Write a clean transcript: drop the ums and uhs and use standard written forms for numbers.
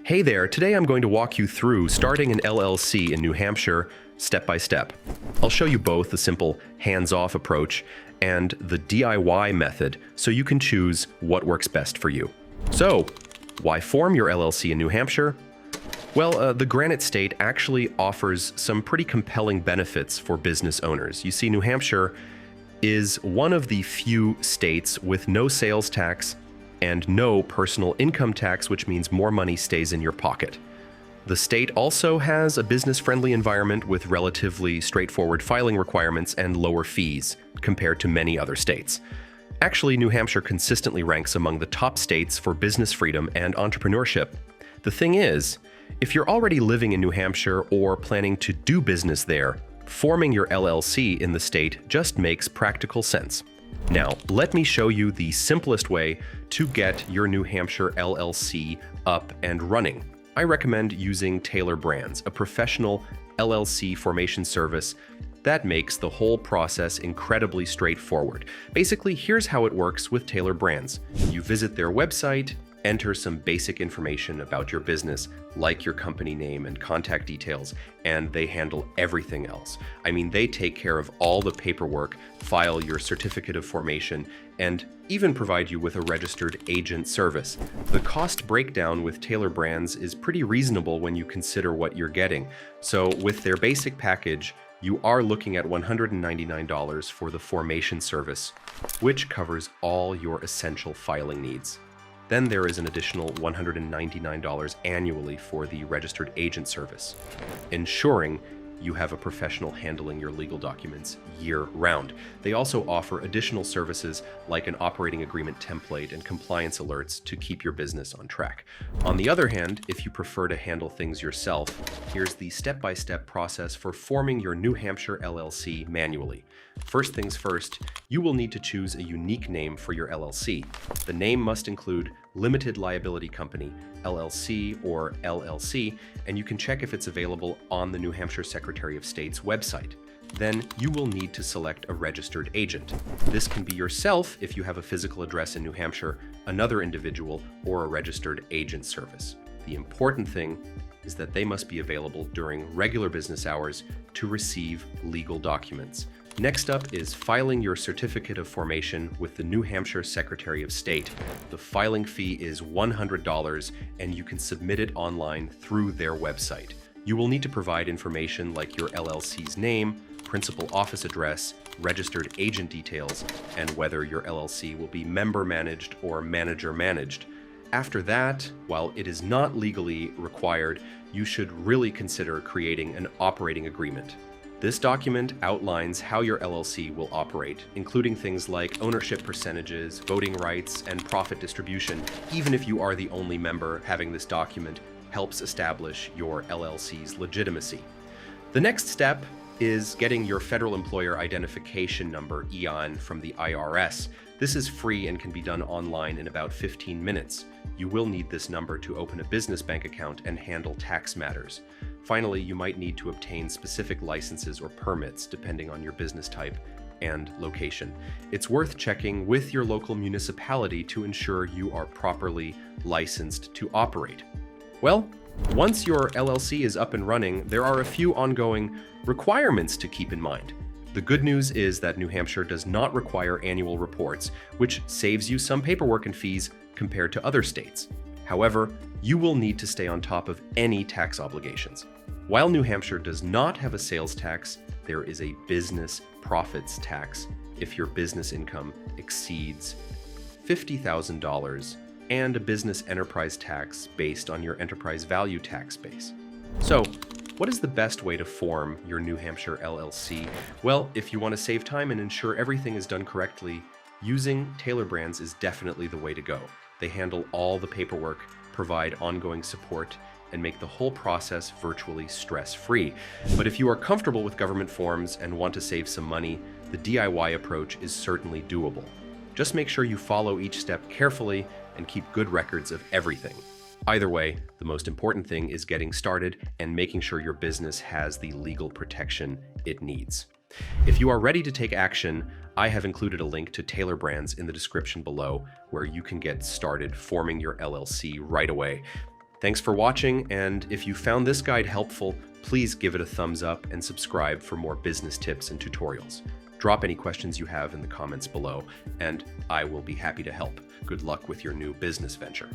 Hey there, today I'm going to walk you through starting an LLC in New Hampshire step by step. I'll show you both the simple hands-off approach and the DIY method so you can choose what works best for you. So, why form your LLC in New Hampshire? Well, the Granite State actually offers some pretty compelling benefits for business owners. You see, New Hampshire is one of the few states with no sales tax and no personal income tax, which means more money stays in your pocket. The state also has a business-friendly environment with relatively straightforward filing requirements and lower fees compared to many other states. Actually, New Hampshire consistently ranks among the top states for business freedom and entrepreneurship. The thing is, if you're already living in New Hampshire or planning to do business there, forming your LLC in the state just makes practical sense. Now, let me show you the simplest way to get your New Hampshire LLC up and running. I recommend using Taylor Brands, a professional LLC formation service that makes the whole process incredibly straightforward. Basically, here's how it works with Taylor Brands. You visit their website, enter some basic information about your business, like your company name and contact details, and they handle everything else. I mean, they take care of all the paperwork, file your certificate of formation, and even provide you with a registered agent service. The cost breakdown with Taylor Brands is pretty reasonable when you consider what you're getting. So with their basic package, you are looking at $199 for the formation service, which covers all your essential filing needs. Then there is an additional $199 annually for the registered agent service, ensuring you have a professional handling your legal documents year-round. They also offer additional services like an operating agreement template and compliance alerts to keep your business on track. On the other hand, if you prefer to handle things yourself, here's the step-by-step process for forming your New Hampshire LLC manually. First things first, you will need to choose a unique name for your LLC. The name must include Limited Liability Company, LLC, or LLC, and you can check if it's available on the New Hampshire Secretary of State's website. Then you will need to select a registered agent. This can be yourself if you have a physical address in New Hampshire, another individual, or a registered agent service. The important thing is that they must be available during regular business hours to receive legal documents. Next up is filing your certificate of formation with the New Hampshire Secretary of State. The filing fee is $100 and you can submit it online through their website. You will need to provide information like your LLC's name, principal office address, registered agent details, and whether your LLC will be member managed or manager managed. After that, while it is not legally required, you should really consider creating an operating agreement. This document outlines how your LLC will operate, including things like ownership percentages, voting rights, and profit distribution. Even if you are the only member, having this document helps establish your LLC's legitimacy. The next step is getting your Federal Employer Identification Number, EIN, from the IRS. This is free and can be done online in about 15 minutes. You will need this number to open a business bank account and handle tax matters. Finally, you might need to obtain specific licenses or permits depending on your business type and location. It's worth checking with your local municipality to ensure you are properly licensed to operate. Well, once your LLC is up and running, there are a few ongoing requirements to keep in mind. The good news is that New Hampshire does not require annual reports, which saves you some paperwork and fees compared to other states. However, you will need to stay on top of any tax obligations. While New Hampshire does not have a sales tax, there is a business profits tax if your business income exceeds $50,000 and a business enterprise tax based on your enterprise value tax base. So, what is the best way to form your New Hampshire LLC? Well, if you want to save time and ensure everything is done correctly, using Taylor Brands is definitely the way to go. They handle all the paperwork, provide ongoing support, and make the whole process virtually stress-free. But if you are comfortable with government forms and want to save some money, the DIY approach is certainly doable. Just make sure you follow each step carefully and keep good records of everything. Either way, the most important thing is getting started and making sure your business has the legal protection it needs. If you are ready to take action, I have included a link to Taylor Brands in the description below, where you can get started forming your LLC right away. Thanks for watching, and if you found this guide helpful, please give it a thumbs up and subscribe for more business tips and tutorials. Drop any questions you have in the comments below, and I will be happy to help. Good luck with your new business venture.